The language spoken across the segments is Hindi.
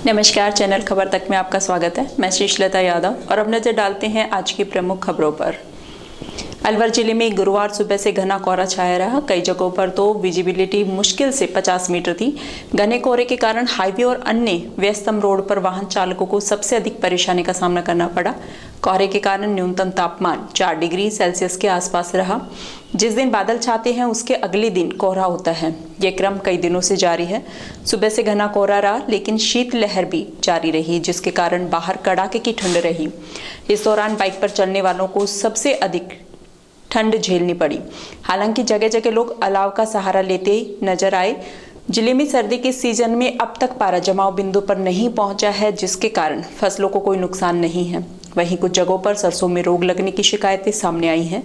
नमस्कार, चैनल खबर तक में आपका स्वागत है। मैं श्रीलता यादव और अब नजर डालते हैं आज की प्रमुख खबरों पर। अलवर जिले में गुरुवार सुबह से घना कोहरा छाया रहा। कई जगहों पर तो विजिबिलिटी मुश्किल से 50 मीटर थी। घने कोहरे के कारण हाईवे और अन्य व्यस्तम रोड पर वाहन चालकों को सबसे अधिक परेशानी का सामना करना पड़ा। कोहरे के कारण न्यूनतम तापमान 4 डिग्री सेल्सियस के आसपास रहा। जिस दिन बादल छाते हैं उसके अगले दिन कोहरा होता है। ये क्रम कई दिनों से जारी है। सुबह से घना कोहरा रहा, लेकिन शीतलहर भी जारी रही, जिसके कारण बाहर कड़ाके की ठंड रही। इस दौरान बाइक पर चलने वालों को सबसे अधिक ठंड झेलनी पड़ी। हालांकि जगह जगह लोग अलाव का सहारा लेते नजर आए। जिले में सर्दी के सीजन में अब तक पारा जमाव बिंदु पर नहीं पहुंचा है, जिसके कारण फसलों को कोई नुकसान नहीं है। वहीं कुछ जगहों पर सरसों में रोग लगने की शिकायतें सामने आई हैं।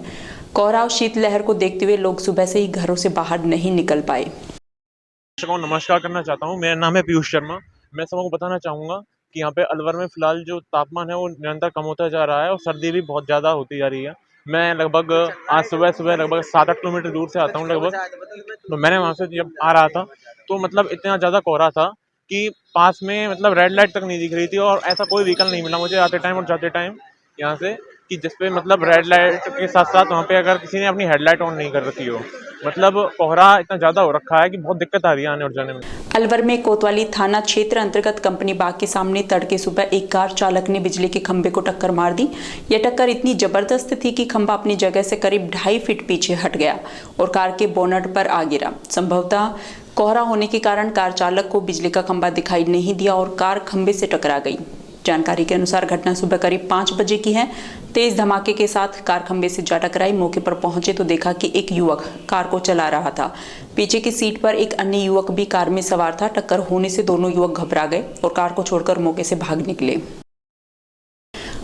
कोहरा और शीतलहर को देखते हुए लोग सुबह से ही घरों से बाहर नहीं निकल पाए। नमस्कार करना चाहता हूँ। मेरा नाम है पीयूष शर्मा। मैं सबको बताना चाहूँगा कि यहाँ पे अलवर में फिलहाल जो तापमान है वो निरंतर कम होता जा रहा है और सर्दी भी बहुत ज़्यादा होती जा रही है। मैं लगभग आज सुबह लगभग 7-8 किलोमीटर दूर से आता हूँ लगभग। तो मैंने वहाँ से जब आ रहा था तो मतलब इतना ज़्यादा कोहरा था कि पास में मतलब रेड लाइट तक नहीं दिख रही थी और ऐसा कोई व्हीकल नहीं मिला मुझे आते टाइम और जाते टाइम यहाँ से, कि जिसपे मतलब रेड लाइट के साथ साथ वहाँ पे अगर किसी ने अपनी हेडलाइट ऑन नहीं कर रखी हो। मतलब कोहरा इतना ज़्यादा हो रखा है कि बहुत दिक्कत आ रही है आने और जाने में। अलवर में कोतवाली थाना क्षेत्र अंतर्गत कंपनी बाग के सामने तड़के सुबह एक कार चालक ने बिजली के खंभे को टक्कर मार दी। यह टक्कर इतनी जबरदस्त थी कि खंभा अपनी जगह से करीब 2.5 फीट पीछे हट गया और कार के बोनट पर आ गिरा। संभवतः कोहरा होने के कारण कार चालक को बिजली का खंभा दिखाई नहीं दिया और कार खंभे से टकरा गई। जानकारी के अनुसार घटना सुबह करीब 5 बजे की है। तेज धमाके के साथ कार खंभे से जा टकराई। मौके पर पहुंचे तो देखा कि एक युवक कार को चला रहा था। पीछे की सीट पर एक अन्य युवक भी कार में सवार था। टक्कर होने से दोनों युवक घबरा गए और कार को छोड़कर मौके से भाग निकले।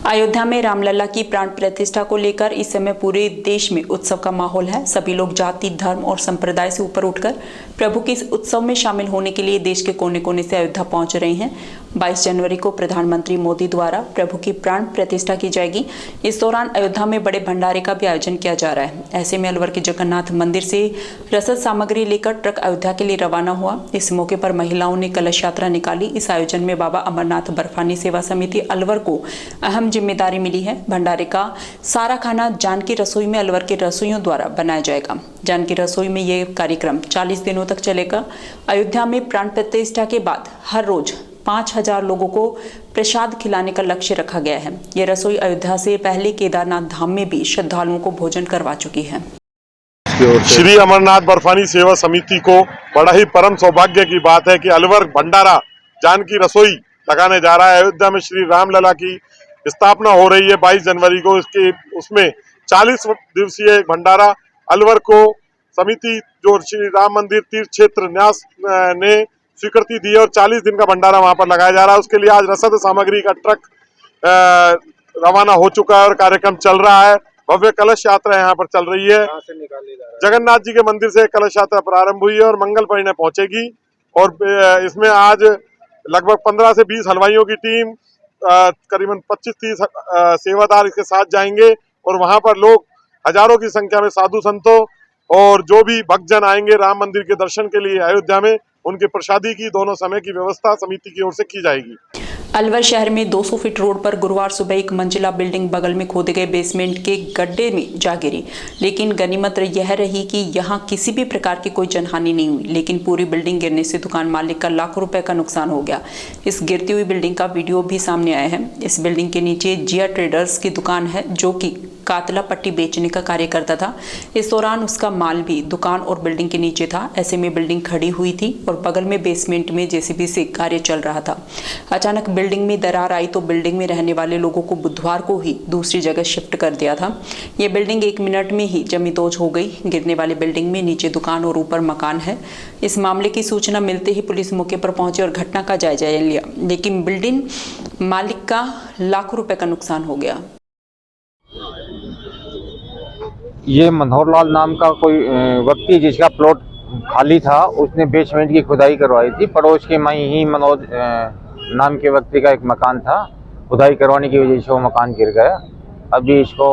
अयोध्या में रामलला की प्राण प्रतिष्ठा को लेकर इस समय पूरे देश में उत्सव का माहौल है। सभी लोग जाति, धर्म और संप्रदाय से ऊपर उठकर प्रभु के इस उत्सव में शामिल होने के लिए देश के कोने कोने से अयोध्या पहुंच रहे हैं। 22 जनवरी को प्रधानमंत्री मोदी द्वारा प्रभु की प्राण प्रतिष्ठा की जाएगी। इस दौरान अयोध्या में बड़े भंडारे का भी आयोजन किया जा रहा है। ऐसे में अलवर के जगन्नाथ मंदिर से रसद सामग्री लेकर ट्रक अयोध्या के लिए रवाना हुआ। इस मौके पर महिलाओं ने कलश यात्रा निकाली। इस आयोजन में बाबा अमरनाथ बर्फानी सेवा समिति अलवर को अहम जिम्मेदारी मिली है। भंडारे का सारा खाना जानकी रसोई में अलवर के रसोइयों द्वारा बनाया जाएगा। जानकी रसोई में यह कार्यक्रम 40 दिनों तक चलेगा। अयोध्या में प्राण प्रतिष्ठा के बाद हर रोज 5000 लोगों को प्रसाद खिलाने का लक्ष्य रखा गया है। यह रसोई अयोध्या से पहले केदारनाथ धाम में भी श्रद्धालुओं को भोजन करवा चुकी है। श्री अमरनाथ बर्फानी सेवा समिति को बड़ा ही परम सौभाग्य की बात है कि अलवर भंडारा जानकी रसोई लगाने जा रहा है। अयोध्या में श्री रामलला की स्थापना हो रही है 22 जनवरी को। उसमें 40 दिवसीय भंडारा अलवर को समिति जो श्री राम मंदिर तीर्थ क्षेत्र न्यास ने स्वीकृति दी है और 40 दिन का भंडारा वहां पर लगाया जा रहा है। उसके लिए आज रसद सामग्री का ट्रक रवाना हो चुका है और कार्यक्रम चल रहा है। भव्य कलश यात्रा यहाँ पर चल रही है। जगन्नाथ जी के मंदिर से कलश यात्रा प्रारंभ हुई है और मंगल परिणय पहुंचेगी। और इसमें आज लगभग 15 से 20 हलवाइयों की टीम, करीबन 25-30 सेवादार इसके साथ जाएंगे और वहां पर लोग हजारों की संख्या में साधु संतों और जो भी भक्तजन आएंगे राम मंदिर के दर्शन के लिए अयोध्या में, उनके प्रसादी की दोनों समय की व्यवस्था समिति की ओर से की जाएगी। अलवर शहर में 200 फीट रोड पर गुरुवार सुबह एक मंजिला बिल्डिंग बगल में खोदे गए बेसमेंट के गड्ढे में जा गिरी। लेकिन गनीमत यह रही कि यहां किसी भी प्रकार की कोई जनहानि नहीं हुई, लेकिन पूरी बिल्डिंग गिरने से दुकान मालिक का लाखों रुपए का नुकसान हो गया। इस गिरती हुई बिल्डिंग का वीडियो भी सामने आया है। इस बिल्डिंग के नीचे जिया ट्रेडर्स की दुकान है, जो कि कातला पट्टी बेचने का कार्य करता था। इस दौरान उसका माल भी दुकान और बिल्डिंग के नीचे था। ऐसे में बिल्डिंग खड़ी हुई थी और बगल में बेसमेंट में जेसीबी से कार्य चल रहा था। अचानक बिल्डिंग में दरार आई तो बिल्डिंग में रहने वाले लोगों को बुधवार को ही दूसरी जगह शिफ्ट कर दिया था। यह बिल्डिंग 1 मिनट में ही जमींदोज हो गई। गिरने वाली बिल्डिंग में नीचे दुकान और ऊपर मकान है। इस मामले की सूचना मिलते ही पुलिस मौके पर पहुंची और घटना का जायजा लिया, लेकिन बिल्डिंग मालिक का लाखों रुपए का नुकसान हो गया। ये मनोहर लाल नाम का कोई व्यक्ति जिसका प्लॉट खाली था, उसने बेसमेंट की खुदाई करवाई थी। पड़ोस के में ही मनोज नाम के व्यक्ति का एक मकान था। खुदाई करवाने की वजह से वो मकान गिर गया। अभी इसको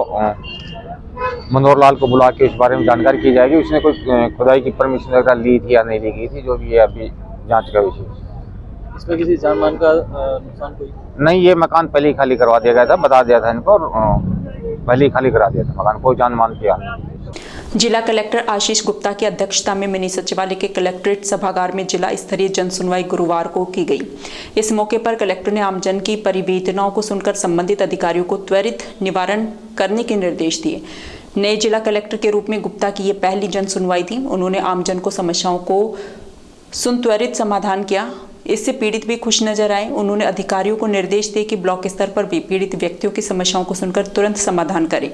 मनोहर लाल को बुला के इस बारे में जानकारी की जाएगी। उसने कोई खुदाई की परमिशन वगैरह ली थी या नहीं ली गई थी, जो भी है अभी जांच का विषय। इसमें किसी जान मान का नुकसान कोई? नहीं, ये मकान पहले ही खाली करवा दिया गया था, बता दिया था इनको और पहले ही खाली करा दिया था मकान, कोई जान मान की हानि नहीं। जिला कलेक्टर आशीष गुप्ता की अध्यक्षता में मिनी सचिवालय के कलेक्ट्रेट सभागार में जिला स्तरीय जन सुनवाई गुरुवार को की गई। इस मौके पर कलेक्टर ने आमजन की परिवेदनाओं को सुनकर संबंधित अधिकारियों को त्वरित निवारण करने के निर्देश दिए। नए जिला कलेक्टर के रूप में गुप्ता की ये पहली जन सुनवाई थी। उन्होंने आमजन को समस्याओं को सुन त्वरित समाधान किया। इससे पीड़ित भी खुश नजर आए। उन्होंने अधिकारियों को निर्देश दिए कि ब्लॉक स्तर पर भी पीड़ित व्यक्तियों की समस्याओं को सुनकर तुरंत समाधान करें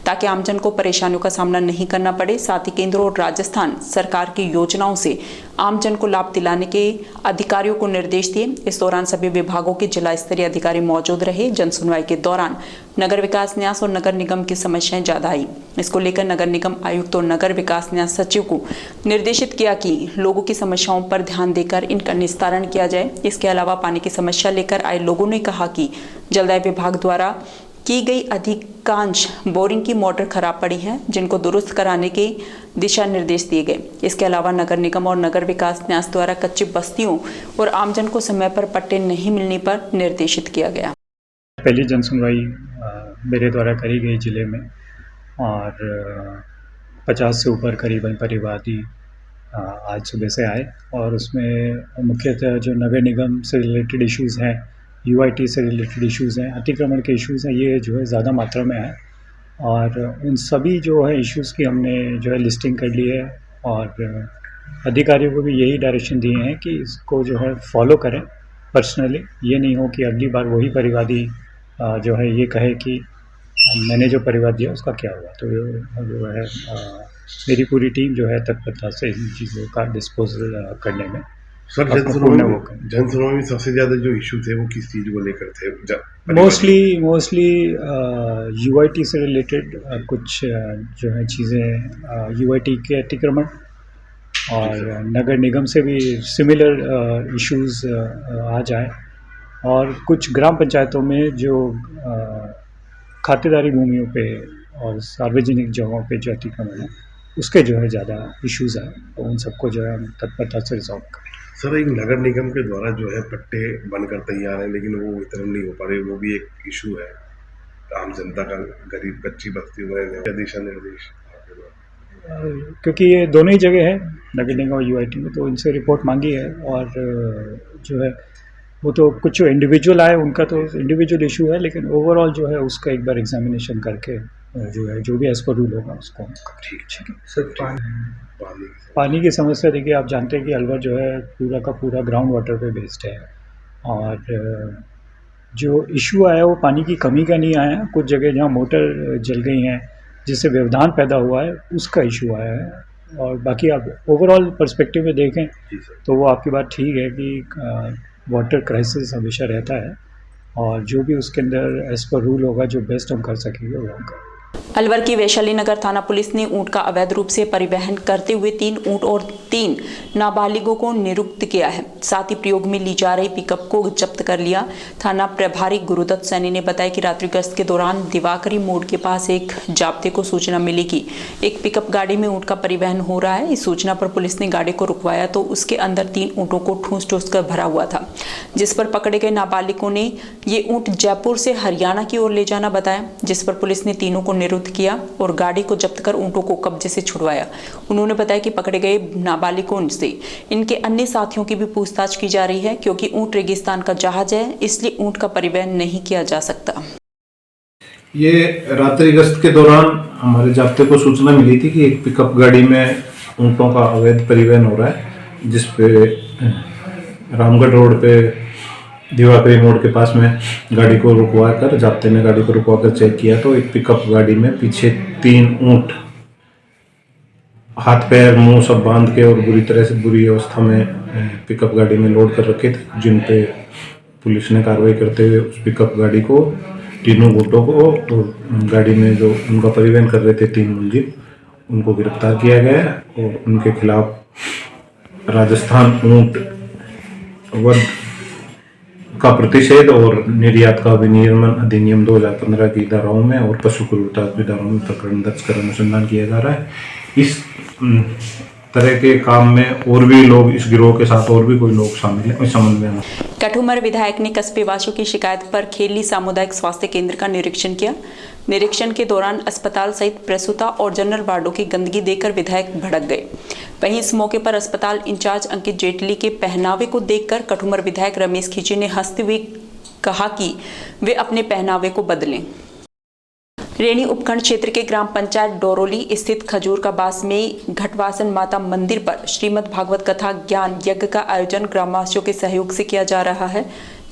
ताकि आमजन को परेशानियों का सामना नहीं करना पड़े। साथ ही केंद्र और राजस्थान सरकार की योजनाओं से आमजन को लाभ दिलाने के अधिकारियों को निर्देश दिए। इस दौरान सभी विभागों के जिला स्तरीय अधिकारी मौजूद रहे। जन सुनवाई के दौरान नगर विकास न्यास और नगर निगम की समस्याएं ज्यादा आई। इसको लेकर नगर निगम आयुक्त और नगर विकास न्यास सचिव को निर्देशित किया कि लोगों की समस्याओं पर ध्यान देकर इनका निस्तारण किया जाए। इसके अलावा पानी की समस्या लेकर आए लोगों ने कहा कि जलदाय विभाग द्वारा की गई अधिकांश बोरिंग की मोटर खराब पड़ी है, जिनको दुरुस्त कराने के दिशा निर्देश दिए गए। इसके अलावा नगर निगम और नगर विकास न्यास द्वारा कच्ची बस्तियों और आमजन को समय पर पट्टे नहीं मिलने पर निर्देशित किया गया। पहली जन सुनवाई मेरे द्वारा करी गई जिले में और 50 से ऊपर करीबन परिवादी आज सुबह से आए और उसमें मुख्यतः जो नगर निगम से रिलेटेड इश्यूज़ हैं, यूआईटी से रिलेटेड इश्यूज़ हैं, अतिक्रमण के इश्यूज़ हैं, ये जो है ज़्यादा मात्रा में है और उन सभी जो है इश्यूज़ की हमने जो है लिस्टिंग कर ली है और अधिकारियों को भी यही डायरेक्शन दिए हैं कि इसको जो है फॉलो करें पर्सनली। ये नहीं हो कि अगली बार वही परिवादी जो है ये कहे कि मैंने जो परिवाद दिया उसका क्या हुआ। तो जो है मेरी पूरी टीम जो है तत्परता से इन चीज़ों का डिस्पोजल करने में सर जन सुनवाई में सबसे ज़्यादा जो इशू थे वो किस चीज़ को लेकर थे? मोस्टली यूआईटी से रिलेटेड कुछ जो है चीज़ें, यूआईटी के अतिक्रमण और नगर निगम से भी सिमिलर इश्यूज आ जाए और कुछ ग्राम पंचायतों में जो खातेदारी भूमियों पे और सार्वजनिक जगहों पे जो अतिक्रमण है उसके जो है ज़्यादा इश्यूज़ आए, तो उन सबको जो है हम तत्परता से रिजॉल्व करें। सर एक नगर निगम के द्वारा जो है पट्टे बनकर तैयार हैं लेकिन वो वितरण नहीं हो पा रहे, वो भी एक इशू है आम जनता का, गरीब कच्ची बस्तियों में दिशा निर्देश? क्योंकि ये दोनों ही जगह है नगर निगम और यूआईटी में, तो इनसे रिपोर्ट मांगी है और जो है वो तो कुछ जो इंडिविजुअल आए उनका तो इंडिविजुअल इशू है, लेकिन ओवरऑल जो है उसका एक बार एग्जामिनेशन करके जो है जो भी एज पर रूल होगा उसको ठीक है। सर पानी की समस्या देखिए, आप जानते हैं कि अलवर जो है पूरा का पूरा ग्राउंड वाटर पे बेस्ड है और जो इशू आया वो पानी की कमी का नहीं आया। कुछ जगह जहाँ मोटर जल गई हैं जिससे व्यवधान पैदा हुआ है उसका इशू आया है और बाकी आप ओवरऑल पर्सपेक्टिव में देखें तो वो आपकी बात ठीक है कि वाटर क्राइसिस हमेशा रहता है और जो भी उसके अंदर एज पर रूल होगा जो बेस्ट हम कर सकेंगे वो होगा। अलवर की वैशाली नगर थाना पुलिस ने ऊंट का अवैध रूप से परिवहन करते हुए 3 ऊंट और 3 नाबालिगों को निरुक्त किया है। साथ ही प्रयोग में ली जा रही पिकअप को जब्त कर लिया। थाना प्रभारी गुरुदत्त सैनी ने बताया कि रात्रि गश्त के दौरान दिवाकरी मोड़ के पास एक जाब्ते को सूचना मिली कि एक पिकअप गाड़ी में ऊंट का परिवहन हो रहा है। इस सूचना पर पुलिस ने गाड़ी को रुकवाया तो उसके अंदर 3 ऊंटों को ठूस कर भरा हुआ था, जिस पर पकड़े गए नाबालिगों ने ये ऊंट जयपुर से हरियाणा की ओर ले जाना बताया, जिस पर पुलिस ने तीनों को निरुक्त किया और गाड़ी को जब्त कर ऊंटों को कब्जे से छुड़वाया। उन्होंने बताया कि पकड़े गए नाबालिगों से इनके अन्य साथियों की भी पूछताछ की जा रही है, क्योंकि ऊंट रेगिस्तान का जहाज है, इसलिए ऊंट का परिवहन नहीं किया जा सकता। ये रात्रि गश्त के दौरान हमारे जाब्ते को सूचना मिली थी कि एक पिकअप गाड़ी में ऊंटों का अवैध परिवहन हो रहा है, जिसपे रामगढ़ रोड पे दिवाकरी मोड़ के पास में गाड़ी को रुकवा कर जाब्ते ने गाड़ी को रुकवा कर चेक किया तो एक पिकअप गाड़ी में पीछे 3 ऊंट हाथ पैर मुंह सब बांध के और बुरी तरह से बुरी अवस्था में पिकअप गाड़ी में लोड कर रखे थे, जिन पे पुलिस ने कार्रवाई करते हुए उस पिकअप गाड़ी को, तीनों ऊंटों को और गाड़ी में जो उनका परिवहन कर रहे थे 3 मुलजिम, उनको गिरफ्तार किया गया और उनके खिलाफ राजस्थान ऊंट वध का प्रतिषेध और निर्यात का विनियमन अधिनियम 2015 की धाराओं में और पशु क्रूरता की धाराओं में प्रकरण दर्ज कर अनुसंधान किया जा रहा है। इस तरह के काम में और भी लोग, इस गिरोह के साथ और भी कोई लोग शामिल हैं, इस संबंध में कठुमर विधायक ने कस्बे वासियों की शिकायत पर खेली सामुदायिक स्वास्थ्य केंद्र का निरीक्षण किया। निरीक्षण के दौरान अस्पताल सहित प्रसूता और जनरल वार्डों की गंदगी देखकर विधायक भड़क गए। वहीं इस मौके पर अस्पताल इंचार्ज अंकित जेटली के पहनावे को देखकर कठुमर विधायक रमेश खींची ने हंसते हुए कहा कि वे अपने पहनावे को बदलें। रेणी उपखंड क्षेत्र के ग्राम पंचायत डोरोली स्थित खजूर का बास में घटवासन माता मंदिर पर श्रीमद् भागवत कथा ज्ञान यज्ञ का आयोजन ग्रामवासियों के सहयोग से किया जा रहा है।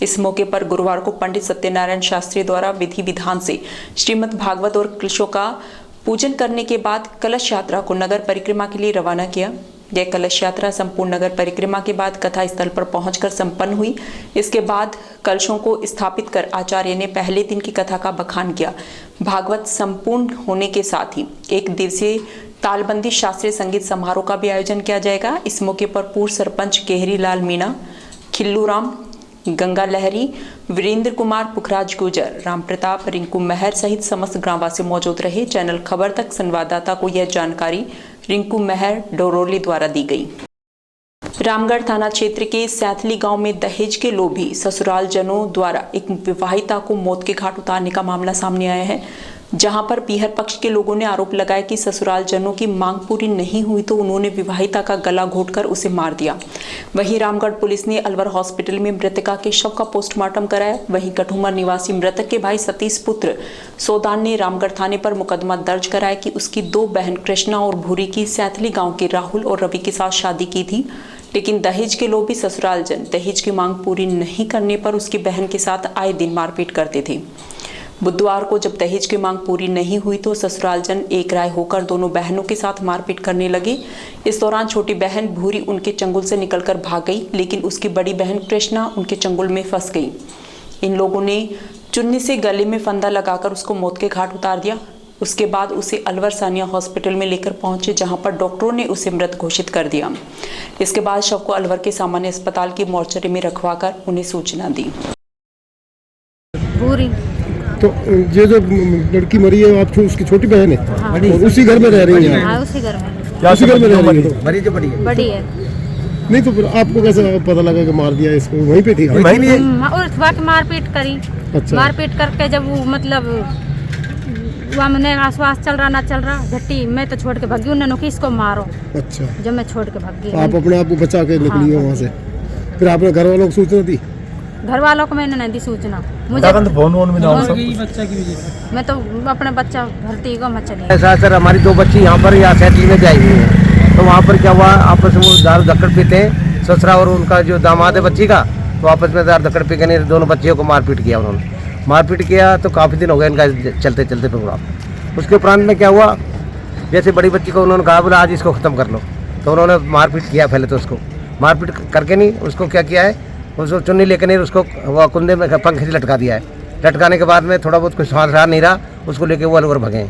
इस मौके पर गुरुवार को पंडित सत्यनारायण शास्त्री द्वारा विधि विधान से श्रीमद् भागवत और कलशों का पूजन करने के बाद कलश यात्रा को नगर परिक्रमा के लिए रवाना किया। यह कलश यात्रा संपूर्ण नगर परिक्रमा के बाद कथा स्थल पर पहुंचकर संपन्न हुई। इसके बाद कलशों को स्थापित कर आचार्य ने पहले दिन की कथा का बखान किया। भागवत संपूर्ण होने के साथ ही एक दिवसीय तालबंदी शास्त्रीय संगीत समारोह का भी आयोजन किया जाएगा। इस मौके पर पूर्व सरपंच केहरी लाल मीणा, खिल्लूराम, गंगा लहरी, वीरेंद्र कुमार, पुखराज गुजर, राम प्रताप, रिंकू महर सहित समस्त ग्रामवासी मौजूद रहे। चैनल खबर तक संवाददाता को यह जानकारी रिंकू महर डोरोली द्वारा दी गई। रामगढ़ थाना क्षेत्र के सैथली गांव में दहेज के लोभी ससुराल जनों द्वारा एक विवाहिता को मौत के घाट उतारने का मामला सामने आया है, जहां पर पीहर पक्ष के लोगों ने आरोप लगाया कि ससुराल जनों की मांग पूरी नहीं हुई तो उन्होंने विवाहिता का गला घोंटकर उसे मार दिया। वहीं रामगढ़ पुलिस ने अलवर हॉस्पिटल में मृतका के शव का पोस्टमार्टम कराया। वहीं कठुमर निवासी मृतक के भाई सतीश पुत्र सोदान ने रामगढ़ थाने पर मुकदमा दर्ज कराया कि उसकी 2 बहन कृष्णा और भूरी की सैथली गाँव के राहुल और रवि के साथ शादी की थी, लेकिन दहेज के लोभी ससुराल जन दहेज की मांग पूरी नहीं करने पर उसकी बहन के साथ आए दिन मारपीट करते थे। बुधवार को जब दहेज की मांग पूरी नहीं हुई तो ससुराल जन एक राय होकर दोनों बहनों के साथ मारपीट करने लगे। इस दौरान छोटी बहन भूरी उनके चंगुल से निकलकर भाग गई, लेकिन उसकी बड़ी बहन कृष्णा उनके चंगुल में फंस गई। इन लोगों ने चुन्नी से गले में फंदा लगाकर उसको मौत के घाट उतार दिया। उसके बाद उसे अलवर सानिया हॉस्पिटल में लेकर पहुंचे, जहां पर डॉक्टरों ने उसे मृत घोषित कर दिया। इसके बाद शव को अलवर के सामान्य अस्पताल की मोर्चरी में रखवाकर उन्हें सूचना दी। पूरी तो ये जो लड़की मरी है आपकी उसकी छोटी बहन है। हाँ। और उसी घर में रह रही है। हाँ, उसी घर में। क्या उसी घर में रह रही है? बड़ी है। बड़ी है। नहीं तो फिर आपको कैसे पता लगा कि मार दिया इसको? वहीं पे थी? और बाकी मारपीट करी। अच्छा। मारपीट करके जब वो मतलब हमने आसपास चल रहा ना चल रहा झट्टी मैं तो छोड़ के भागी, उन्होंने कि इसको मारो। अच्छा। जब मैं छोड़ के भागी आप अपने आप को बचा के निकली हो वहाँ से? फिर आपने घर वालों को सूचना दी? घर वालों को मैंने नहीं दी सूचना। मुझे मैं तो अपने बच्चा भर्ती को मत चली। ऐसा सर हमारी 2 बच्ची यहाँ पर या सैटल में जाई हुई है, तो वहाँ पर क्या हुआ आपस में दारू धक्कड़ पीते हैं, ससुरा और उनका जो दामाद है बच्ची का, तो आपस में दारू धक्कड़ पी के दोनों बच्चियों को मारपीट किया। उन्होंने मारपीट किया तो काफ़ी दिन हो गए इनका चलते चलते प्रोग्राम। उसके उपरांत में क्या हुआ, जैसे बड़ी बच्ची को उन्होंने कहा बोला आज इसको ख़त्म कर लो, तो उन्होंने मारपीट किया। पहले तो उसको मारपीट करके नहीं उसको क्या किया है, उसको चुन्नी लेकर नहीं उसको वो कुंदे में पंखे से लटका दिया है। लटकाने के बाद में थोड़ा बहुत कुछ सांस रहा नहीं रहा, उसको लेके वो अलवर भगे।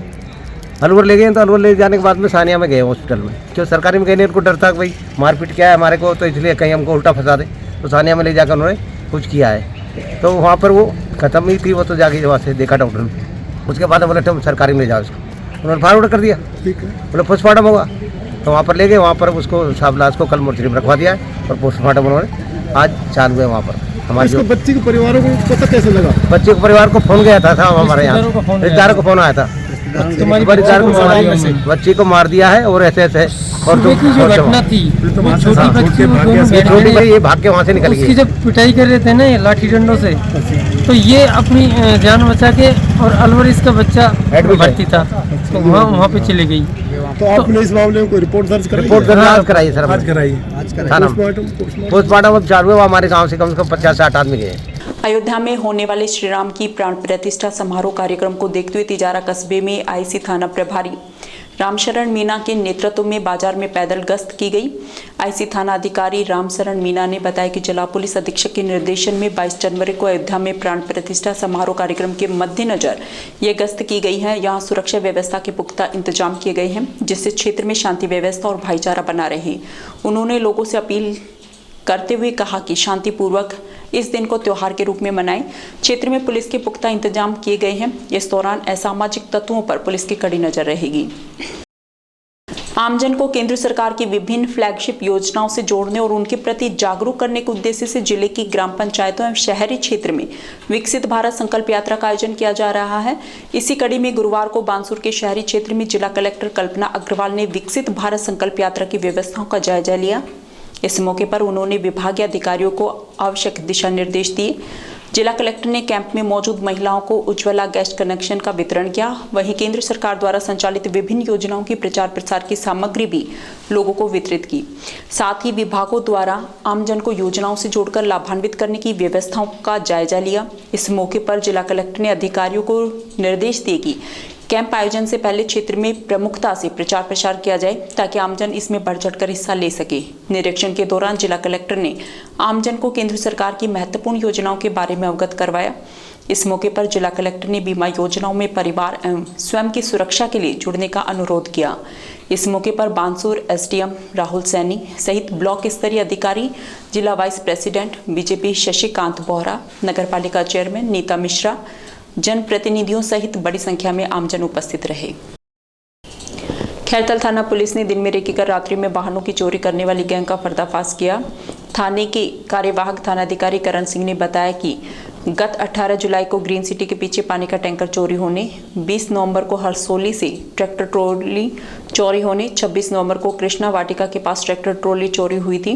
अलवर ले गए तो अलवर ले जाने के बाद में सानिया में गए हॉस्पिटल में, क्यों सरकारी में गए नहीं, उनको डर था कि भाई मारपीट किया है हमारे को, तो इसलिए कहीं हमको उल्टा फंसा दे, तो सानिया में ले जाकर उन्होंने कुछ किया है। तो वहाँ पर वो ख़त्म ही थी, वो तो जाके वहाँ से देखा डॉक्टर ने। उसके बाद बोले तुम सरकारी में ले जाओ इसको, उन्होंने फार ऑर्डर कर दिया। बोले पोस्टमार्टम होगा, तो वहाँ पर ले गए। वहाँ पर उसको साहब लाश को कल मोर्चरी में रखवा दिया है और पोस्टमार्टम उन्होंने आज चालू है वहाँ पर। हमारे जो बच्ची के परिवारों को पता कैसे लगा? बच्चे को परिवार को फोन गया था हमारे यहाँ, रिश्तेदारों को फोन आया था, बच्ची को मार दिया है और ऐसे ऐसे। और जो घटना थी छोटी भाई ये भाग के वहाँ से निकल गई। जब पिटाई कर रहे थे ना लाठी डंडों से, तो ये अपनी जान बचा के और अलवर इसका बच्चा भर्ती था, तो वहाँ पे चली गई। तो आपने इस मामले में कोई रिपोर्ट दर्ज कराई सर? आज कराई। पोस्टमार्टम अब चालू है। हमारे गाँव से कम 50 से 60 आदमी गए। अयोध्या में होने वाले श्री राम की प्राण प्रतिष्ठा समारोह कार्यक्रम को देखते हुए तिजारा कस्बे में आईसी थाना प्रभारी रामशरण मीना के नेतृत्व में बाजार में पैदल गश्त की गई। आईसी थाना अधिकारी रामशरण मीना ने बताया कि जिला पुलिस अधीक्षक के निर्देशन में 22 जनवरी को अयोध्या में प्राण प्रतिष्ठा समारोह कार्यक्रम के मद्देनजर ये गश्त की गई है। यहाँ सुरक्षा व्यवस्था के पुख्ता इंतजाम किए गए हैं, जिससे क्षेत्र में शांति व्यवस्था और भाईचारा बना रहे। उन्होंने लोगों से अपील करते हुए कहा कि शांतिपूर्वक इस दिन को त्योहार के रूप में मनाएं। क्षेत्र में पुलिस के पुख्ता इंतजाम किए गए हैं। इस दौरान असामाजिक तत्वों पर पुलिस की कड़ी नजर रहेगी। आमजन को केंद्र सरकार की विभिन्न फ्लैगशिप योजनाओं से जोड़ने और उनके प्रति जागरूक करने के उद्देश्य से जिले की ग्राम पंचायतों एवं शहरी क्षेत्र में विकसित भारत संकल्प यात्रा का आयोजन किया जा रहा है। इसी कड़ी में गुरुवार को बानसूर के शहरी क्षेत्र में जिला कलेक्टर कल्पना अग्रवाल ने विकसित भारत संकल्प यात्रा की व्यवस्थाओं का जायजा लिया। इस मौके पर उन्होंने विभागीय अधिकारियों को आवश्यक दिशा निर्देश दिए। जिला कलेक्टर ने कैंप में मौजूद महिलाओं को उज्ज्वला गैस कनेक्शन का वितरण किया। वहीं केंद्र सरकार द्वारा संचालित विभिन्न योजनाओं की प्रचार प्रसार की सामग्री भी लोगों को वितरित की। साथ ही विभागों द्वारा आमजन को योजनाओं से जोड़कर लाभान्वित करने की व्यवस्थाओं का जायजा लिया। इस मौके पर जिला कलेक्टर ने अधिकारियों को निर्देश दिए कि कैंप आयोजन से पहले क्षेत्र में प्रमुखता से प्रचार प्रसार किया जाए ताकि आमजन इसमें बढ़ चढ़कर हिस्सा ले सके। निरीक्षण के दौरान जिला कलेक्टर ने आमजन को केंद्र सरकार की महत्वपूर्ण योजनाओं के बारे में अवगत करवाया। इस मौके पर जिला कलेक्टर ने बीमा योजनाओं में परिवार एवं स्वयं की सुरक्षा के लिए जुड़ने का अनुरोध किया। इस मौके पर बानसूर एसडीएम राहुल सैनी सहित ब्लॉक स्तरीय अधिकारी, जिला vice president BJP Shashikant Bohra, नगरपालिका चेयरमैन नीता मिश्रा, जनप्रतिनिधियों सहित बड़ी संख्या में आमजन उपस्थित रहे। खैरतल थाना पुलिस ने दिन में रेकी कर रात्रि में वाहनों की चोरी करने वाली गैंग का पर्दाफाश किया। थाने के कार्यवाहक थानाधिकारी करण सिंह ने बताया कि गत 18 जुलाई को ग्रीन सिटी के पीछे पानी का टैंकर चोरी होने, 20 नवंबर को हरसोली से ट्रैक्टर ट्रॉली चोरी होने, 26 नवंबर को कृष्णा वाटिका के पास ट्रैक्टर ट्रॉली चोरी हुई थी।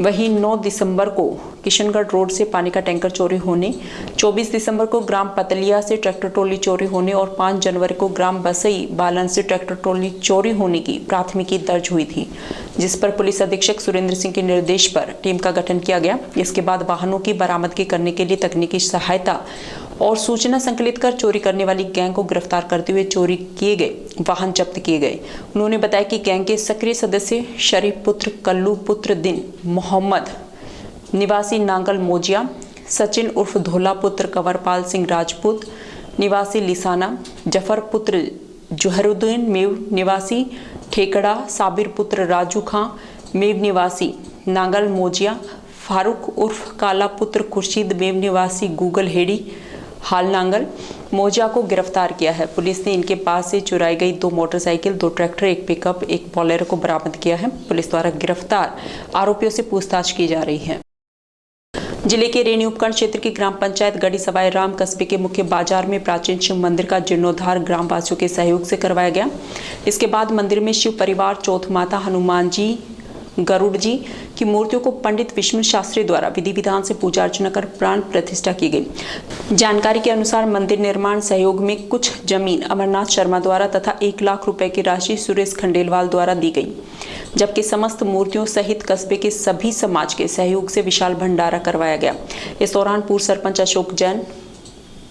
वहीं 9 दिसंबर को किशनगढ़ रोड से पानी का टैंकर चोरी होने, 24 दिसंबर को ग्राम पतलिया से ट्रैक्टर ट्रॉली चोरी होने और 5 जनवरी को ग्राम बसई बालन से ट्रैक्टर ट्रॉली चोरी होने की प्राथमिकी दर्ज हुई थी, जिस पर पुलिस अधीक्षक सुरेंद्र सिंह के निर्देश पर टीम का गठन किया गया। इसके बाद वाहनों की बरामदगी करने के लिए तकनीकी सहायता और सूचना संकलित कर चोरी करने वाली गैंग को गिरफ्तार करते हुए चोरी किए गए वाहन जब्त किए गए। उन्होंने बताया कि गैंग के सक्रिय सदस्य शरीफ पुत्र कल्लू पुत्र दिन मोहम्मद निवासी नांगल मोजिया, सचिन उर्फ धोला पुत्र कंवरपाल सिंह राजपूत निवासी लिसाना, जफर पुत्र जुहरुद्दीन मेव निवासी ठेकड़ा, साबिर पुत्र राजू खां मेव निवासी नांगल मोजिया, फारूक उर्फ काला पुत्र खुर्शीद मेव निवासी गूगल हेड़ी हाल नांगल मोजा को गिरफ्तार किया है। पुलिस ने इनके पास से चुराई गई 2 मोटरसाइकिल, 2 ट्रैक्टर, 1 पिकअप, 1 बोलेरो को बरामद किया है। पुलिस द्वारा गिरफ्तार आरोपियों से पूछताछ की जा रही है। जिले के रेनी उपखंड क्षेत्र की ग्राम पंचायत गढ़ी सवाई राम कस्बे के मुख्य बाजार में प्राचीन शिव मंदिर का जीर्णोद्धार ग्राम वासियों के सहयोग से करवाया गया। इसके बाद मंदिर में शिव परिवार, चौथ माता, हनुमान जी, गरुड़ जी की मूर्तियों को पंडित विष्णु शास्त्री द्वारा विधि विधान से पूजा अर्चना कर प्राण प्रतिष्ठा की गई। जानकारी के अनुसार मंदिर निर्माण सहयोग में कुछ जमीन अमरनाथ शर्मा द्वारा तथा 1 लाख रुपए की राशि सुरेश खंडेलवाल द्वारा दी गई, जबकि समस्त मूर्तियों सहित कस्बे के सभी समाज के सहयोग से विशाल भंडारा करवाया गया। इस दौरान पूर्व सरपंच अशोक जैन,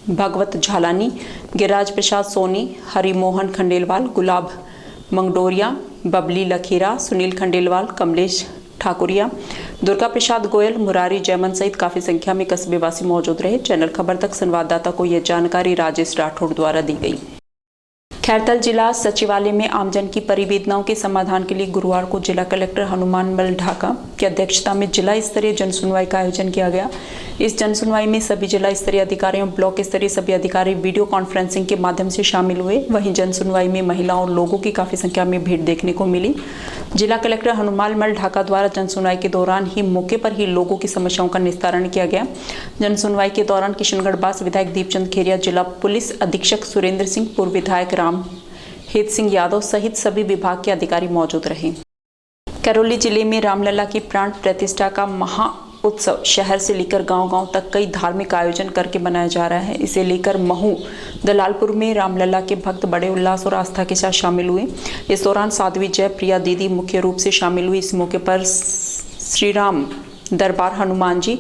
भगवत झालानी, गिरिराज प्रसाद सोनी, हरिमोहन खंडेलवाल, गुलाब मंगडोरिया, बबली लखीरा, सुनील खंडेलवाल, कमलेश ठाकुरिया, दुर्गा प्रसाद गोयल, मुरारी जयमन सहित काफी संख्या में कस्बे वासी मौजूद रहे। चैनल खबर तक संवाददाता को यह जानकारी राजेश राठौड़ द्वारा दी गई। खैरतल जिला सचिवालय में आमजन की परिवेदनाओं के समाधान के लिए गुरुवार को जिला कलेक्टर हनुमान मल ढाका की अध्यक्षता में जिला स्तरीय जनसुनवाई का आयोजन किया गया। इस जनसुनवाई में सभी जिला स्तरीय अधिकारी और ब्लॉक स्तरीय सभी अधिकारी वीडियो कॉन्फ्रेंसिंग के माध्यम से शामिल हुए। वहीं जनसुनवाई में महिलाओं और लोगों की काफी संख्या में भीड़ देखने को मिली। जिला कलेक्टर हनुमान मल ढाका द्वारा जनसुनवाई के दौरान ही मौके पर ही लोगों की समस्याओं का निस्तारण किया गया। जनसुनवाई के दौरान किशनगढ़ बास विधायक दीपचंद खेरिया, जिला पुलिस अधीक्षक सुरेंद्र सिंह, पूर्व विधायक राम हित सिंह यादव सहित सभी विभाग के अधिकारी मौजूद रहे। करौली जिले में रामलला की प्राण प्रतिष्ठा का महा उत्सव शहर से लेकर गांव-गांव तक कई धार्मिक आयोजन करके मनाया जा रहा है। इसे लेकर महू दलालपुर में रामलला के भक्त बड़े उल्लास और आस्था के साथ शामिल हुए। इस दौरान साध्वी जय प्रिया दीदी मुख्य रूप से शामिल हुई। इस मौके पर श्री राम दरबार, हनुमान जी,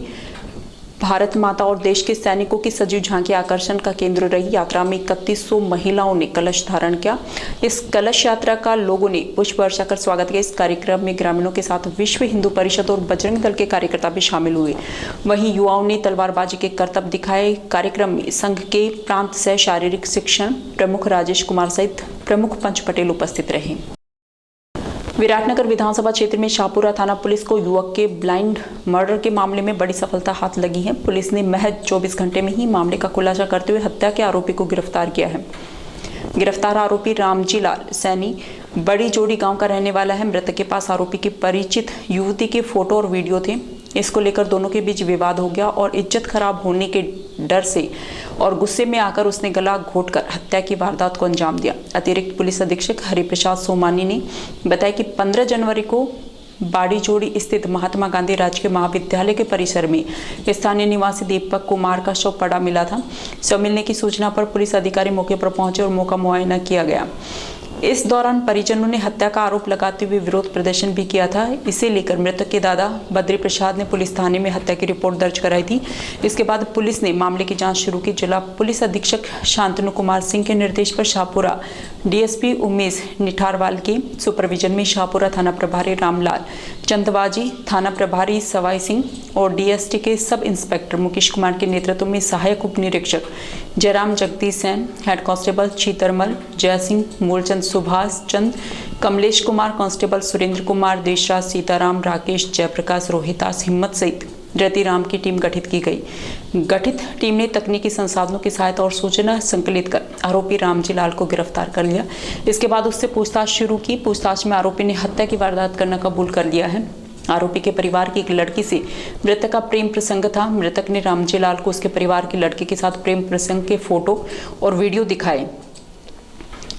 भारत माता और देश के सैनिकों की सजीव झांकी आकर्षण का केंद्र रही। यात्रा में 3100 महिलाओं ने कलश धारण किया। इस कलश यात्रा का लोगों ने पुष्प वर्षा कर स्वागत किया। इस कार्यक्रम में ग्रामीणों के साथ विश्व हिंदू परिषद और बजरंग दल के कार्यकर्ता भी शामिल हुए। वहीं युवाओं ने तलवारबाजी के करतब दिखाए। कार्यक्रम में संघ के प्रांत सह शारीरिक शिक्षण प्रमुख राजेश कुमार सहित प्रमुख पंच पटेल उपस्थित रहे। विराटनगर विधानसभा क्षेत्र में शाहपुरा थाना पुलिस को युवक के ब्लाइंड मर्डर के मामले में बड़ी सफलता हाथ लगी है। पुलिस ने महज 24 घंटे में ही मामले का खुलासा करते हुए हत्या के आरोपी को गिरफ्तार किया है। गिरफ्तार आरोपी रामजी लाल सैनी बड़ी जोड़ी गांव का रहने वाला है। मृतक के पास आरोपी की परिचित युवती के फोटो और वीडियो थे। इसको लेकर दोनों के बीच विवाद हो गया और इज्जत खराब होने के डर से और गुस्से में आकर उसने गला घोंटकर हत्या की वारदात को अंजाम दिया। अतिरिक्त पुलिस अधीक्षक हरिप्रसाद सोमानी ने बताया कि 15 जनवरी को बाड़ी जोड़ी स्थित महात्मा गांधी राजकीय महाविद्यालय के परिसर में स्थानीय निवासी दीपक कुमार का शव पड़ा मिला था। शव मिलने की सूचना पर पुलिस अधिकारी मौके पर पहुंचे और मौका मुआयना किया गया। इस दौरान परिजनों ने हत्या का आरोप लगाते हुए विरोध प्रदर्शन भी किया था। इसे लेकर मृतक के दादा बद्री प्रसाद ने पुलिस थाने में हत्या की रिपोर्ट दर्ज कराई थी। इसके बाद पुलिस ने मामले की जांच शुरू की। जिला पुलिस अधीक्षक शांतनु कुमार सिंह के निर्देश पर शाहपुरा डीएसपी उमेश निठारवाल के सुपरविजन में शाहपुरा थाना प्रभारी रामलाल चंदवाजी, थाना प्रभारी सवाई सिंह और डीएसटी के सब इंस्पेक्टर मुकेश कुमार के नेतृत्व में सहायक उप निरीक्षक जयराम जगदीश सेन, हेड कांस्टेबल चीतरमल, जय सिंह, मूलचंद, सुभाष चंद, कमलेश कुमार, कांस्टेबल सुरेंद्र कुमार, देशराज, सीताराम, राकेश, जयप्रकाश, रोहितास, हिम्मत सहित रतिराम की टीम गठित की गई। गठित टीम ने तकनीकी संसाधनों की सहायता और सूचना संकलित कर आरोपी रामजी लाल को गिरफ्तार कर लिया। इसके बाद उससे पूछताछ शुरू की। पूछताछ में आरोपी ने हत्या की वारदात करना कबूल कर लिया है। आरोपी के परिवार की एक लड़की से मृतक का प्रेम प्रसंग था। मृतक ने रामजी लाल को उसके परिवार की लड़की के साथ प्रेम प्रसंग के फोटो और वीडियो दिखाए।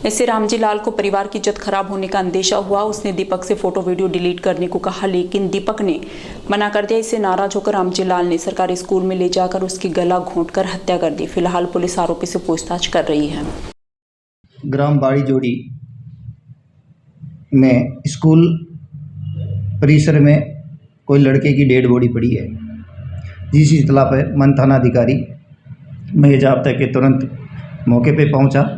इससे रामजी लाल को परिवार की इज्जत खराब होने का अंदेशा हुआ। उसने दीपक से फोटो वीडियो डिलीट करने को कहा, लेकिन दीपक ने मना कर दिया। इससे नाराज होकर रामजी लाल ने सरकारी स्कूल में ले जाकर उसकी गला घोंटकर हत्या कर दी। फिलहाल पुलिस आरोपी से पूछताछ कर रही है। ग्राम बाड़ी जोड़ी में स्कूल परिसर में कोई लड़के की डेड बॉडी पड़ी है, जिस इत्तला पर मन थानाधिकारी महेश आपता के तुरंत मौके पे पहुंचा,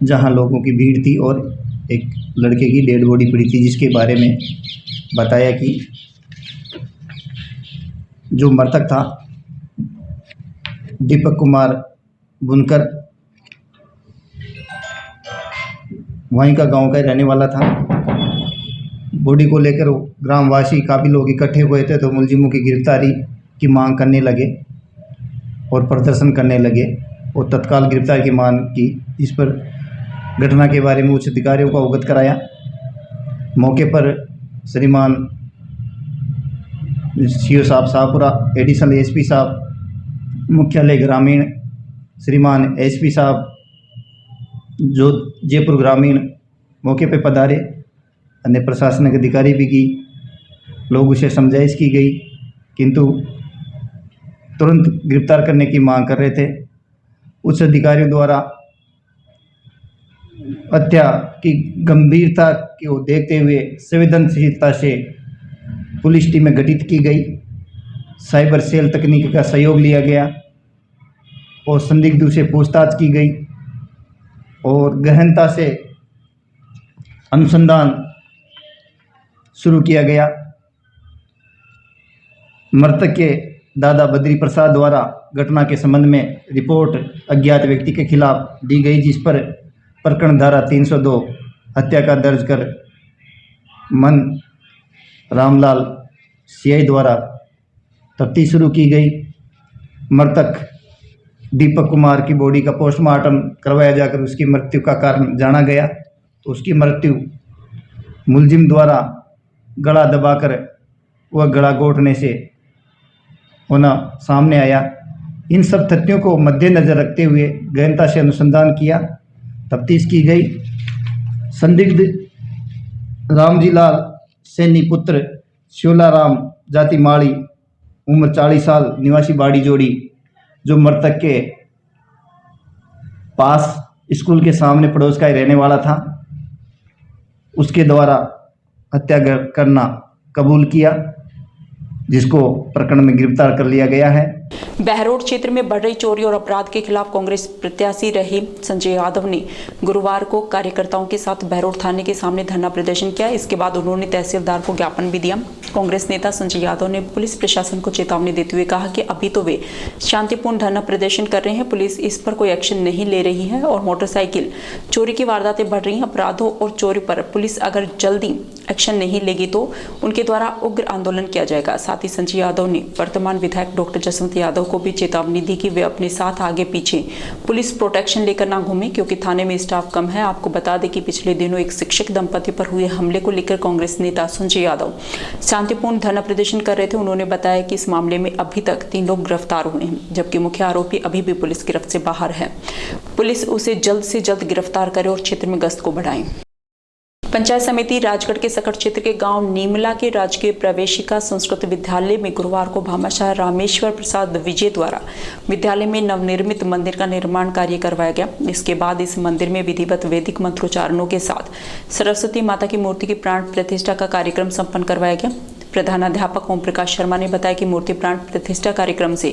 जहां लोगों की भीड़ थी और एक लड़के की डेड बॉडी पड़ी थी, जिसके बारे में बताया कि जो मृतक था दीपक कुमार बुनकर वहीं का गांव का रहने वाला था। बॉडी को लेकर ग्रामवासी काफ़ी लोग इकट्ठे हुए थे, तो मुलजिमों की गिरफ्तारी की मांग करने लगे और प्रदर्शन करने लगे और तत्काल गिरफ्तारी की मांग की। इस पर घटना के बारे में उच्च अधिकारियों को अवगत कराया। मौके पर श्रीमान सीओ साहब शाहपुरा, एडिशनल एसपी साहब मुख्यालय ग्रामीण, श्रीमान एसपी साहब जो जयपुर ग्रामीण मौके पर पधारे। अन्य प्रशासनिक अधिकारी भी की, लोग उसे समझाइश की गई, किंतु तुरंत गिरफ्तार करने की मांग कर रहे थे। उच्च अधिकारियों द्वारा हत्या की गंभीरता को देखते हुए संवेदनशीलता से पुलिस टीमें गठित की गई। साइबर सेल तकनीक का सहयोग लिया गया और संदिग्धों से पूछताछ की गई और गहनता से अनुसंधान शुरू किया गया। मृतक के दादा बद्री प्रसाद द्वारा घटना के संबंध में रिपोर्ट अज्ञात व्यक्ति के खिलाफ दी गई, जिस पर प्रकरण धारा 302 हत्या का दर्ज कर मन रामलाल सीआई द्वारा तफ्तीश शुरू की गई। मृतक दीपक कुमार की बॉडी का पोस्टमार्टम करवाया जाकर उसकी मृत्यु का कारण जाना गया, तो उसकी मृत्यु मुलजिम द्वारा गला दबाकर वह गला घोंटने से होना सामने आया। इन सब तथ्यों को मद्देनजर रखते हुए गहनता से अनुसंधान किया, तफ्तीश की गई। संदिग्ध रामजी लाल सैनी पुत्र श्योलाराम जाति माड़ी, उम्र 40 साल, निवासी बाड़ी जोड़ी, जो मृतक के पास स्कूल के सामने पड़ोस का ही रहने वाला था, उसके द्वारा हत्या करना कबूल किया, जिसको प्रकरण में गिरफ्तार कर लिया गया है। बहरोड क्षेत्र में बढ़ रही चोरी और अपराध के खिलाफ कांग्रेस प्रत्याशी रहे संजय यादव ने गुरुवार को कार्यकर्ताओं के साथ बहरोड थाने के सामने धरना प्रदर्शन किया। इसके बाद उन्होंने तहसीलदार को ज्ञापन भी दिया। कांग्रेस नेता संजय यादव ने पुलिस प्रशासन को चेतावनी देते हुए कहा कि अभी तो वे शांतिपूर्ण धरना प्रदर्शन कर रहे हैं, पुलिस इस पर कोई एक्शन नहीं ले रही है और मोटरसाइकिल चोरी की वारदातें बढ़ रही हैं। अपराधों और चोरी पर पुलिस अगर जल्दी एक्शन नहीं लेगी तो उनके द्वारा उग्र आंदोलन किया जाएगा। साथ ही संजय यादव ने वर्तमान विधायक डॉक्टर जसवंत यादव को भी चेतावनी दी कि वे अपने साथ आगे पीछे पुलिस प्रोटेक्शन लेकर ना घूमे, क्योंकि थाने में स्टाफ कम है। आपको बता दें कि पिछले दिनों एक शिक्षक दंपति पर हुए हमले को लेकर कांग्रेस नेता संजय यादव शांतिपूर्ण धरना प्रदर्शन कर रहे थे। उन्होंने बताया कि इस मामले में अभी तक 3 लोग गिरफ्तार हुए हैं, जबकि मुख्य आरोपी अभी भी पुलिस गिरफ्त से बाहर है। पुलिस उसे जल्द से जल्द गिरफ्तार करे और क्षेत्र में गश्त को बढ़ाए। पंचायत समिति राजगढ़ के सकट क्षेत्र के गांव नीमला के राजकीय प्रवेशिका संस्कृत विद्यालय में गुरुवार को भामाशाह रामेश्वर प्रसाद विजय द्वारा विद्यालय में नवनिर्मित मंदिर का निर्माण कार्य करवाया गया। इसके बाद इस मंदिर में विधिवत वैदिक मंत्रोच्चारणों के साथ सरस्वती माता की मूर्ति की प्राण प्रतिष्ठा का कार्यक्रम संपन्न करवाया गया। प्रधानाध्यापक ओम प्रकाश शर्मा ने बताया कि मूर्ति प्राण प्रतिष्ठा कार्यक्रम से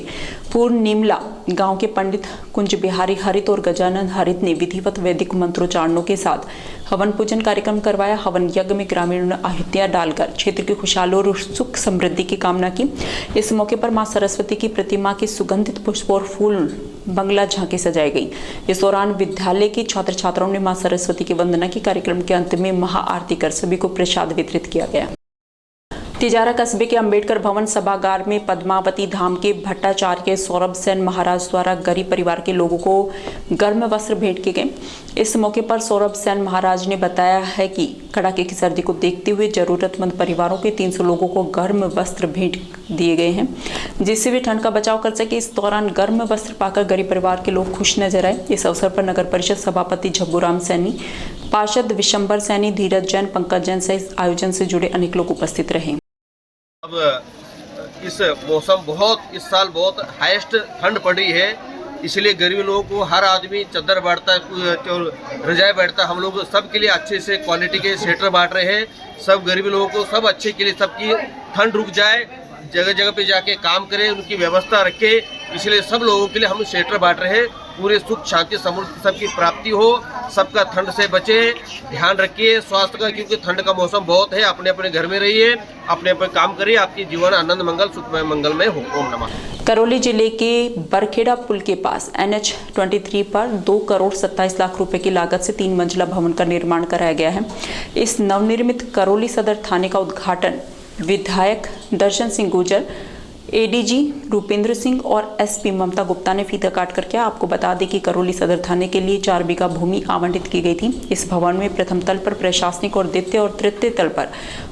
पूर्व नीमला गांव के पंडित कुंज बिहारी हरित और गजानंद हरित ने विधिवत वैदिक मंत्रोच्चारणों के साथ हवन पूजन कार्यक्रम करवाया। हवन यज्ञ में ग्रामीणों ने आहुतियां डालकर क्षेत्र की खुशहाली और सुख समृद्धि की कामना की। इस मौके पर मां सरस्वती की प्रतिमा की सुगंधित पुष्प और फूल बंगला झांकी सजाई गई। इस दौरान विद्यालय के छात्र छात्राओं ने मां सरस्वती की वंदना की। कार्यक्रम के अंत में महाआरती कर सभी को प्रसाद वितरित किया गया। तिजारा कस्बे के अंबेडकर भवन सभागार में पद्मावती धाम के भट्टाचार्य सौरभ सेन महाराज द्वारा गरीब परिवार के लोगों को गर्म वस्त्र भेंट किए गए। इस मौके पर सौरभ सेन महाराज ने बताया है कि कड़ाके की सर्दी को देखते हुए जरूरतमंद परिवारों के 300 लोगों को गर्म वस्त्र भेंट दिए गए हैं, जिससे वे ठंड का बचाव कर सके। इस दौरान गर्म वस्त्र पाकर गरीब परिवार के लोग खुश नजर आए। इस अवसर पर नगर परिषद सभापति झब्बूराम सैनी, पार्षद विशंबर सैनी, धीरज जैन, पंकज जैन सहित आयोजन से जुड़े अनेक लोग उपस्थित रहे। अब इस मौसम इस साल बहुत हाईएस्ट ठंड पड़ी है, इसलिए गरीब लोगों को हर आदमी चादर बांटता है और रजाई बांटता है। हम लोग सबके लिए अच्छे से क्वालिटी के स्वेटर बांट रहे हैं। सब गरीब लोगों को सब अच्छे के लिए, सबकी ठंड रुक जाए, जगह जगह पे जाके काम करें, उनकी व्यवस्था रखें, इसलिए सब लोगों के लिए हम स्वेटर बांट रहे हैं। पूरे सुख शांति समृद्धि सबकी प्राप्ति हो, सबका ठंड से बचे, ध्यान रखिए स्वास्थ्य का, क्योंकि ठंड का मौसम बहुत है। अपने अपने घर में रहिए, अपने अपने काम करिए, आपकी जीवन आनंद मंगल सुखमय मंगलमय हो। ओम नमः। करौली जिले के बरखेड़ा पुल के पास NH-23 पर 2 करोड़ 27 लाख रुपए की लागत से 3 मंजिला भवन का निर्माण कराया गया है। इस नवनिर्मित करौली सदर थाने का उद्घाटन विधायक दर्शन सिंह गुर्जर, ADG रूपेंद्र सिंह और SP ममता गुप्ता ने फीता काट कर किया। आपको बता दें कि करौली सदर थाने के लिए 4 बीघा भूमि आवंटित की गई थी। इस भवन में प्रथम तल पर प्रशासनिक और द्वितीय और तृतीय तल पर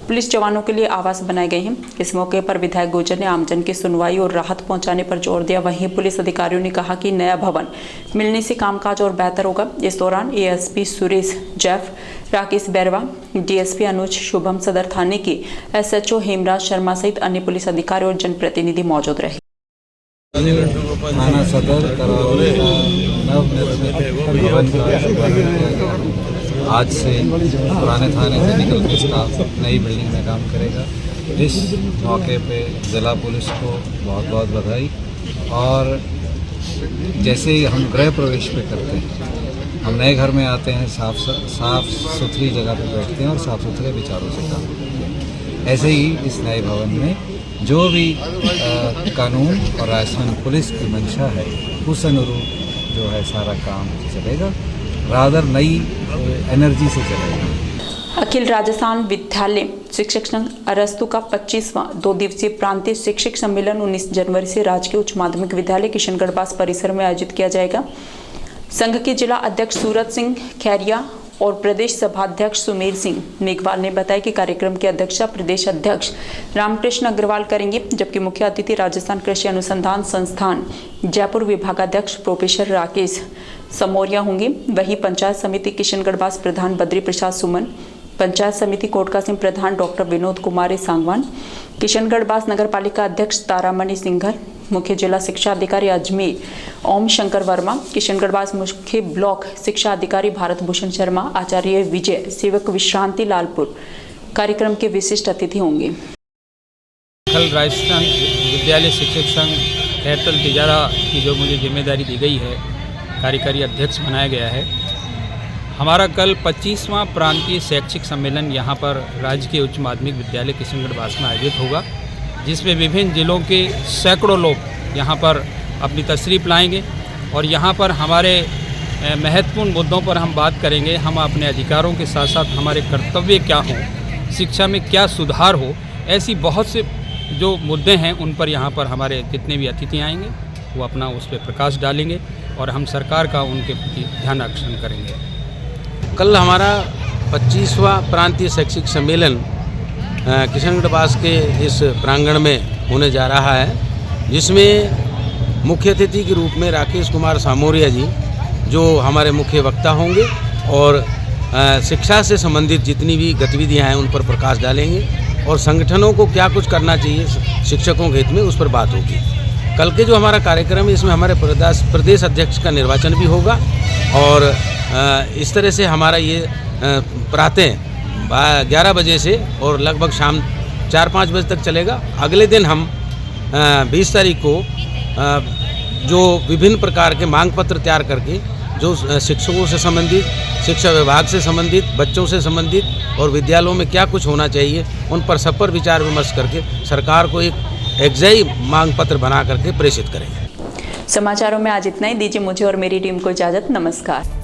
पुलिस जवानों के लिए आवास बनाए गए हैं। इस मौके पर विधायक गुर्जर ने आमजन की सुनवाई और राहत पहुंचाने पर जोर दिया। वहीं पुलिस अधिकारियों ने कहा कि नया भवन मिलने से कामकाज और बेहतर होगा। इस दौरान ASP सुरेश जैफ, राकेश बैरवा, DSP अनुज शुभम, सदर थाने के SHO हेमराज शर्मा सहित अन्य पुलिस अधिकारी और जनप्रतिनिधि मौजूद रहे। थाना सदर करौली नवनिर्मित भवन का आज से पुराने थाने से निकल के स्टाफ नई बिल्डिंग में काम करेगा। इस मौके पे जिला पुलिस को बहुत बहुत बधाई। और जैसे ही हम गृह प्रवेश पे करते हैं, हम नए घर में आते हैं, साफ सुथरी जगह पे बैठते हैं और साफ सुथरे विचारों से काम करते हैं। ऐसे ही इस नए भवन में जो भी कानून और राजस्थान पुलिस की मंशा है, उस अनुरूप जो है सारा काम चलेगा, रादर नई एनर्जी से चलेगा। अखिल राजस्थान विद्यालय शिक्षक संघ अरस्तु का 25वां 2 दिवसीय प्रांतीय शिक्षक सम्मेलन 19 जनवरी से राजकीय उच्च माध्यमिक विद्यालय किशनगढ़ पास परिसर में आयोजित किया जाएगा। संघ के जिला अध्यक्ष सूरज सिंह खैरिया और प्रदेश सभाध्यक्ष सुमेर सिंह मेघवाल ने बताया कि कार्यक्रम की अध्यक्षता प्रदेश अध्यक्ष रामकृष्ण अग्रवाल करेंगे, जबकि मुख्य अतिथि राजस्थान कृषि अनुसंधान संस्थान जयपुर विभागाध्यक्ष प्रोफेसर राकेश समोरिया होंगे। वहीं पंचायत समिति किशनगढ़ बास प्रधान बद्री प्रसाद सुमन, पंचायत समिति कोटका सिंह प्रधान डॉक्टर विनोद कुमार सांगवान, किशनगढ़ बास नगर पालिका अध्यक्ष तारामणि सिंघर, मुख्य जिला शिक्षा अधिकारी अजमेर ओम शंकर वर्मा, किशनगढ़ बास मुख्य ब्लॉक शिक्षा अधिकारी भारत भूषण शर्मा, आचार्य विजय, सेवक विश्रांति लालपुर कार्यक्रम के विशिष्ट अतिथि होंगे। अखिल राजस्थान विद्यालय शिक्षक संघ खैरतल तिजारा की जो मुझे जिम्मेदारी दी गई है, कार्यकारी अध्यक्ष बनाया गया है। हमारा कल 25वां प्रांतीय शैक्षिक सम्मेलन यहाँ पर राजकीय उच्च माध्यमिक विद्यालय किशनगढ़ बास में आयोजित होगा, जिसमें विभिन्न जिलों के सैकड़ों लोग यहाँ पर अपनी तशरीफ़ लाएंगे और यहाँ पर हमारे महत्वपूर्ण मुद्दों पर हम बात करेंगे। हम अपने अधिकारों के साथ साथ हमारे कर्तव्य क्या हों, शिक्षा में क्या सुधार हो, ऐसी बहुत से जो मुद्दे हैं उन पर यहाँ पर हमारे जितने भी अतिथि आएंगे वो अपना उस पर प्रकाश डालेंगे और हम सरकार का उनके प्रति ध्यान आकर्षण करेंगे। कल हमारा 25वां प्रांतीय शैक्षिक सम्मेलन किशनगढ़ पास के इस प्रांगण में होने जा रहा है, जिसमें मुख्य अतिथि के रूप में राकेश कुमार सामोरिया जी जो हमारे मुख्य वक्ता होंगे और शिक्षा से संबंधित जितनी भी गतिविधियां हैं उन पर प्रकाश डालेंगे और संगठनों को क्या कुछ करना चाहिए शिक्षकों के हित में उस पर बात होगी। कल के जो हमारा कार्यक्रम है इसमें हमारे प्रदेश अध्यक्ष का निर्वाचन भी होगा और इस तरह से हमारा ये प्रातः 11 बजे से और लगभग शाम 4-5 बजे तक चलेगा। अगले दिन हम 20 तारीख को जो विभिन्न प्रकार के मांग पत्र तैयार करके जो शिक्षकों से संबंधित, शिक्षा विभाग से संबंधित, बच्चों से संबंधित और विद्यालयों में क्या कुछ होना चाहिए उन पर सब पर विचार विमर्श करके सरकार को एक एग्जाई मांग पत्र बना करके प्रेषित करेंगे। समाचारों में आज इतना ही। दीजिए मुझे और मेरी टीम को इजाजत। नमस्कार।